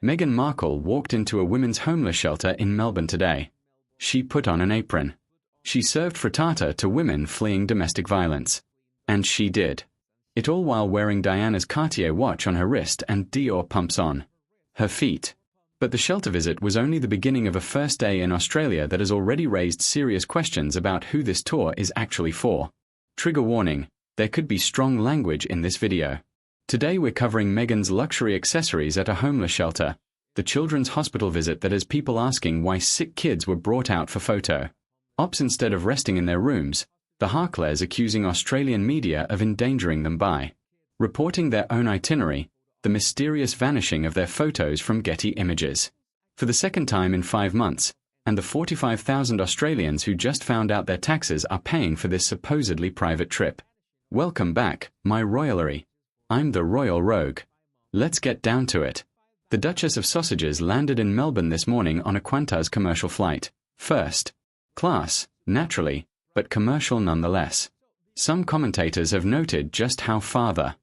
Meghan Markle walked into a women's homeless shelter in Melbourne today. She put on an apron. She served frittata to women fleeing domestic violence. And she did. It all while wearing Diana's Cartier watch on her wrist and Dior pumps on her feet. But the shelter visit was only the beginning of a first day in Australia that has already raised serious questions about who this tour is actually for. Trigger warning, there could be strong language in this video. Today we're covering Meghan's luxury accessories at a homeless shelter, the children's hospital visit that has people asking why sick kids were brought out for photo ops instead of resting in their rooms, the Markles accusing Australian media of endangering them by reporting their own itinerary, the mysterious vanishing of their photos from Getty Images for the second time in 5 months, and the 45,000 Australians who just found out their taxes are paying for this supposedly private trip. Welcome back, my royalery. I'm the Royal Rogue. Let's get down to it. The Duchess of Sussexes landed in Melbourne this morning on a Qantas commercial flight. First class, naturally, but commercial nonetheless. Some commentators have noted just how far the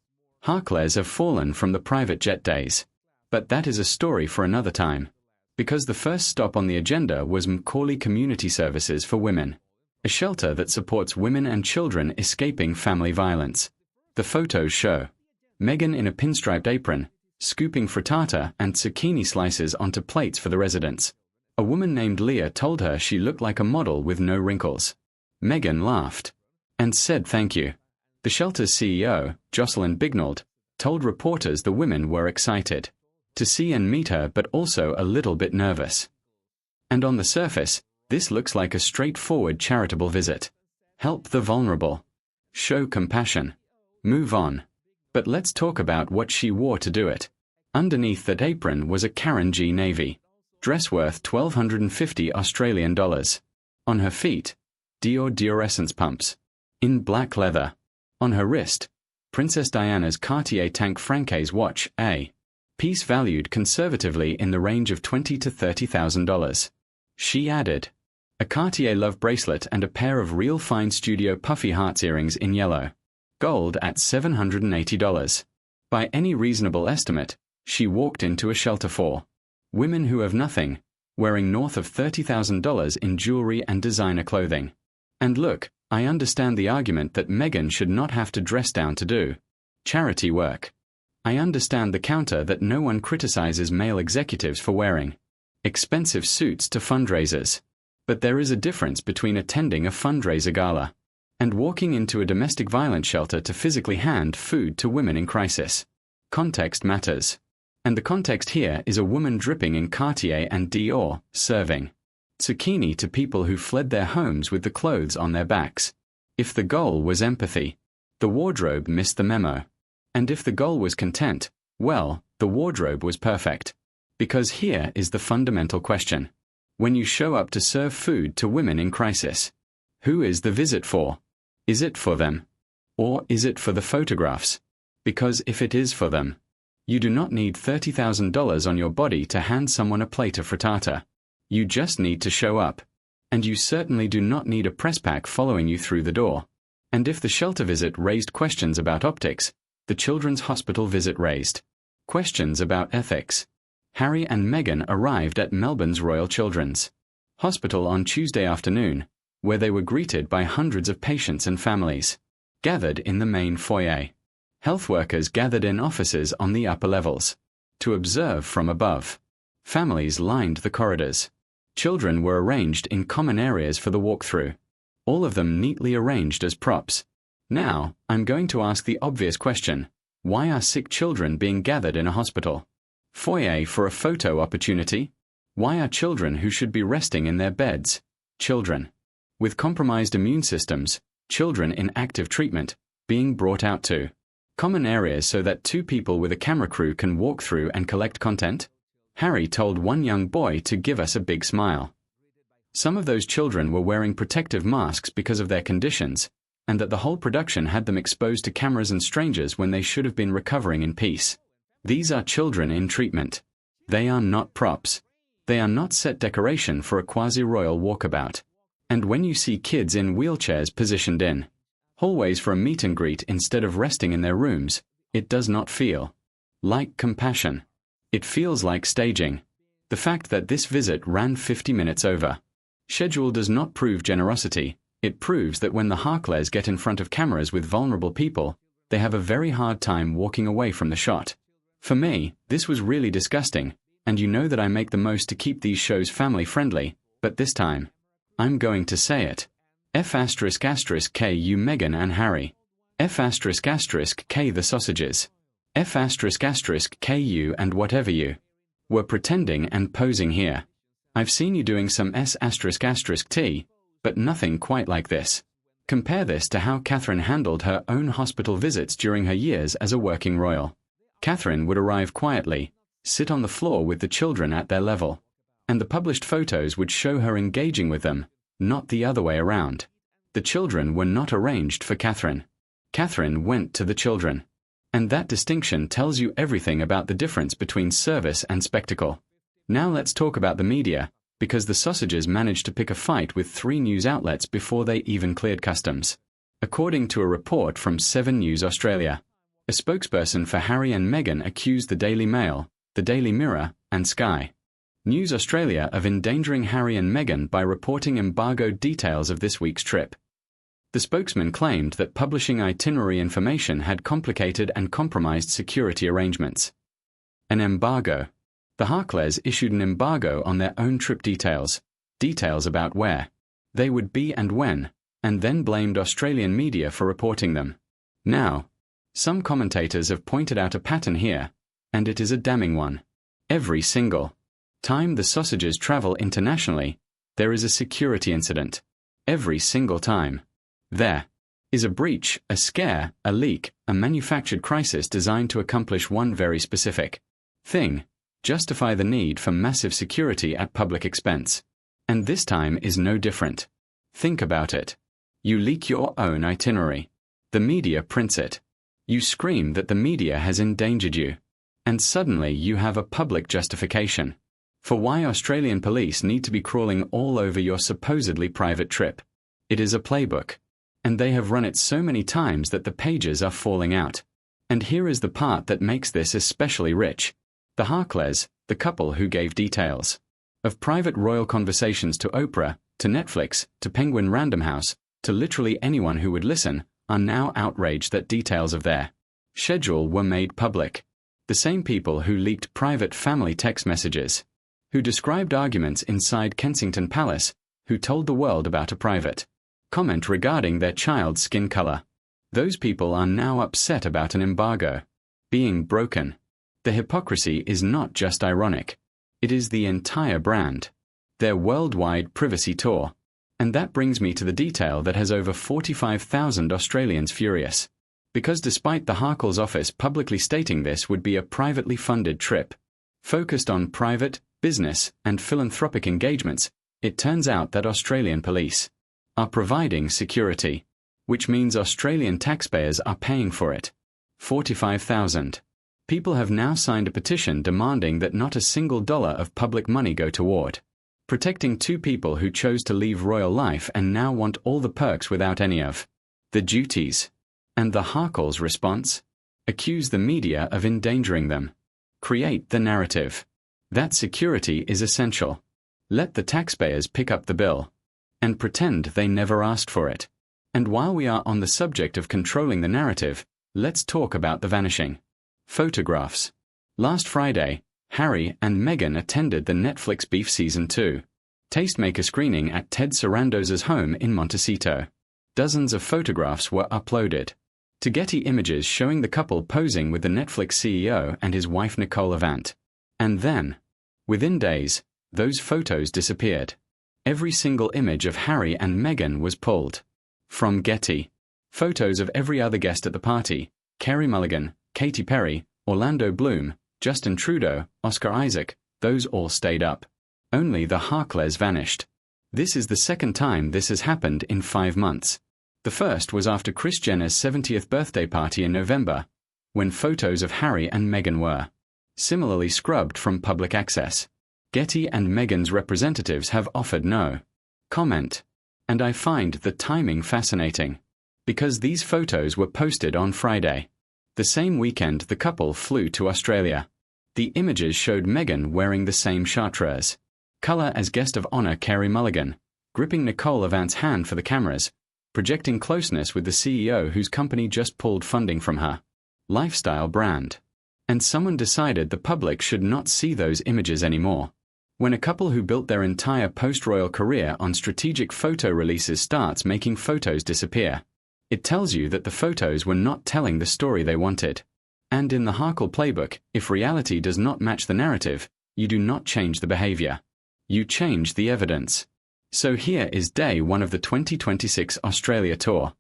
Markles have fallen from the private jet days. But that is a story for another time. Because the first stop on the agenda was Markle Community Services for Women, a shelter that supports women and children escaping family violence. The photos show Meghan in a pinstriped apron, scooping frittata and zucchini slices onto plates for the residents. A woman named Leah told her she looked like a model with no wrinkles. Meghan laughed and said thank you. The shelter's CEO, Jocelyn Bignald, told reporters the women were excited to see and meet her but also a little bit nervous. And on the surface, this looks like a straightforward charitable visit. Help the vulnerable. Show compassion. Move on. But let's talk about what she wore to do it. Underneath that apron was a Karen G navy dress worth $1,250 Australian dollars. On her feet, Dior Essence pumps in black leather. On her wrist, Princess Diana's Cartier Tank Francaise watch, a piece valued conservatively in the range of $20,000 to $30,000. She added a Cartier love bracelet and a pair of real fine Studio Puffy Hearts earrings in yellow gold at $780. By any reasonable estimate, she walked into a shelter for women who have nothing, wearing north of $30,000 in jewelry and designer clothing. And look, I understand the argument that Meghan should not have to dress down to do charity work. I understand the counter that no one criticizes male executives for wearing expensive suits to fundraisers. But there is a difference between attending a fundraiser gala and walking into a domestic violence shelter to physically hand food to women in crisis. Context matters. And the context here is a woman dripping in Cartier and Dior, serving zucchini to people who fled their homes with the clothes on their backs. If the goal was empathy, the wardrobe missed the memo. And if the goal was content, well, the wardrobe was perfect. Because here is the fundamental question. When you show up to serve food to women in crisis, who is the visit for? Is it for them? Or is it for the photographs? Because if it is for them, you do not need $30,000 on your body to hand someone a plate of frittata. You just need to show up. And you certainly do not need a press pack following you through the door. And if the shelter visit raised questions about optics, the children's hospital visit raised questions about ethics. Harry and Meghan arrived at Melbourne's Royal Children's Hospital on Tuesday afternoon, where they were greeted by hundreds of patients and families gathered in the main foyer. Health workers gathered in offices on the upper levels to observe from above. Families lined the corridors. Children were arranged in common areas for the walkthrough, all of them neatly arranged as props. Now, I'm going to ask the obvious question: why are sick children being gathered in a hospital foyer for a photo opportunity? Why are children who should be resting in their beds, children with compromised immune systems, children in active treatment, being brought out to common areas so that 2 people with a camera crew can walk through and collect content? Harry told one young boy to give us a big smile. Some of those children were wearing protective masks because of their conditions, and that the whole production had them exposed to cameras and strangers when they should have been recovering in peace. These are children in treatment. They are not props. They are not set decoration for a quasi-royal walkabout. And when you see kids in wheelchairs positioned in hallways for a meet and greet instead of resting in their rooms, it does not feel like compassion. It feels like staging. The fact that this visit ran 50 minutes over schedule does not prove generosity. It proves that when the Markles get in front of cameras with vulnerable people, they have a very hard time walking away from the shot. For me, this was really disgusting, and you know that I make the most to keep these shows family-friendly, but this time, I'm going to say it. F***ku Meghan and Harry. F***ku the sausages. F***ku and whatever you were pretending and posing here. I've seen you doing some S***t, but nothing quite like this. Compare this to how Catherine handled her own hospital visits during her years as a working royal. Catherine would arrive quietly, sit on the floor with the children at their level, and the published photos would show her engaging with them, not the other way around. The children were not arranged for Catherine. Catherine went to the children. And that distinction tells you everything about the difference between service and spectacle. Now let's talk about the media, because the sausages managed to pick a fight with 3 news outlets before they even cleared customs. According to a report from 7 News Australia, a spokesperson for Harry and Meghan accused the Daily Mail, the Daily Mirror, and Sky News Australia of endangering Harry and Meghan by reporting embargoed details of this week's trip. The spokesman claimed that publishing itinerary information had complicated and compromised security arrangements. An embargo. The Markles issued an embargo on their own trip details about where they would be and when, and then blamed Australian media for reporting them. Now, some commentators have pointed out a pattern here, and it is a damning one. Every single time the sausages travel internationally, there is a security incident. Every single time. There is a breach, a scare, a leak, a manufactured crisis designed to accomplish one very specific thing: justify the need for massive security at public expense. And this time is no different. Think about it. You leak your own itinerary. The media prints it. You scream that the media has endangered you. And suddenly you have a public justification for why Australian police need to be crawling all over your supposedly private trip. It is a playbook. And they have run it so many times that the pages are falling out. And here is the part that makes this especially rich. The Markles, the couple who gave details of private royal conversations to Oprah, to Netflix, to Penguin Random House, to literally anyone who would listen, are now outraged that details of their schedule were made public. The same people who leaked private family text messages, who described arguments inside Kensington Palace, who told the world about a private comment regarding their child's skin color. Those people are now upset about an embargo being broken. The hypocrisy is not just ironic. It is the entire brand. Their worldwide privacy tour. And that brings me to the detail that has over 45,000 Australians furious. Because despite the Markle's office publicly stating this would be a privately funded trip, focused on private, business, and philanthropic engagements, it turns out that Australian police are providing security, which means Australian taxpayers are paying for it. 45,000 people have now signed a petition demanding that not a single dollar of public money go toward protecting 2 people who chose to leave royal life and now want all the perks without any of the duties. And the Markles' response? Accuse the media of endangering them. Create the narrative that security is essential. Let the taxpayers pick up the bill. And pretend they never asked for it. And while we are on the subject of controlling the narrative, let's talk about the vanishing photographs. Last Friday, Harry and Meghan attended the Netflix Beef Season 2 tastemaker screening at Ted Sarandos's home in Montecito. Dozens of photographs were uploaded to Getty Images showing the couple posing with the Netflix CEO and his wife Nicole Avant. And then, within days, those photos disappeared. Every single image of Harry and Meghan was pulled from Getty. Photos of every other guest at the party: Carey Mulligan, Katy Perry, Orlando Bloom, Justin Trudeau, Oscar Isaac, those all stayed up. Only the Markles vanished. This is the second time this has happened in 5 months. The first was after Kris Jenner's 70th birthday party in November, when photos of Harry and Meghan were similarly scrubbed from public access. Getty and Meghan's representatives have offered no comment. And I find the timing fascinating. Because these photos were posted on Friday. The same weekend the couple flew to Australia. The images showed Meghan wearing the same chartreuse color as guest of honor Carey Mulligan, gripping Nicole Avant's hand for the cameras, projecting closeness with the CEO whose company just pulled funding from her lifestyle brand. And someone decided the public should not see those images anymore. When a couple who built their entire post-royal career on strategic photo releases starts making photos disappear, it tells you that the photos were not telling the story they wanted. And in the Markle playbook, if reality does not match the narrative, you do not change the behavior. You change the evidence. So here is day one of the 2026 Australia tour.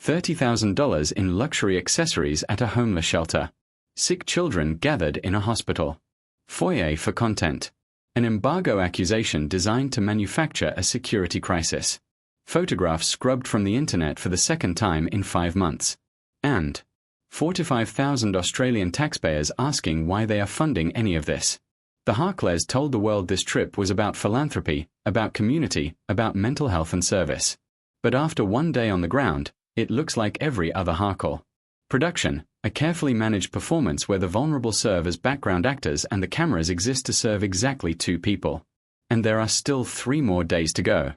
$30,000 in luxury accessories at a homeless shelter. Sick children gathered in a hospital. Foyer for content. An embargo accusation designed to manufacture a security crisis. Photographs scrubbed from the internet for the second time in 5 months. And 45,000 Australian taxpayers asking why they are funding any of this. The Markles told the world this trip was about philanthropy, about community, about mental health and service. But after one day on the ground, it looks like every other Markle. Production, a carefully managed performance where the vulnerable serve as background actors and the cameras exist to serve exactly 2 people. And there are still 3 more days to go.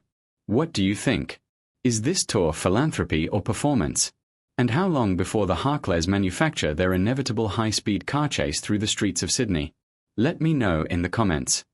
What do you think? Is this tour philanthropy or performance? And how long before the Markles manufacture their inevitable high-speed car chase through the streets of Sydney? Let me know in the comments.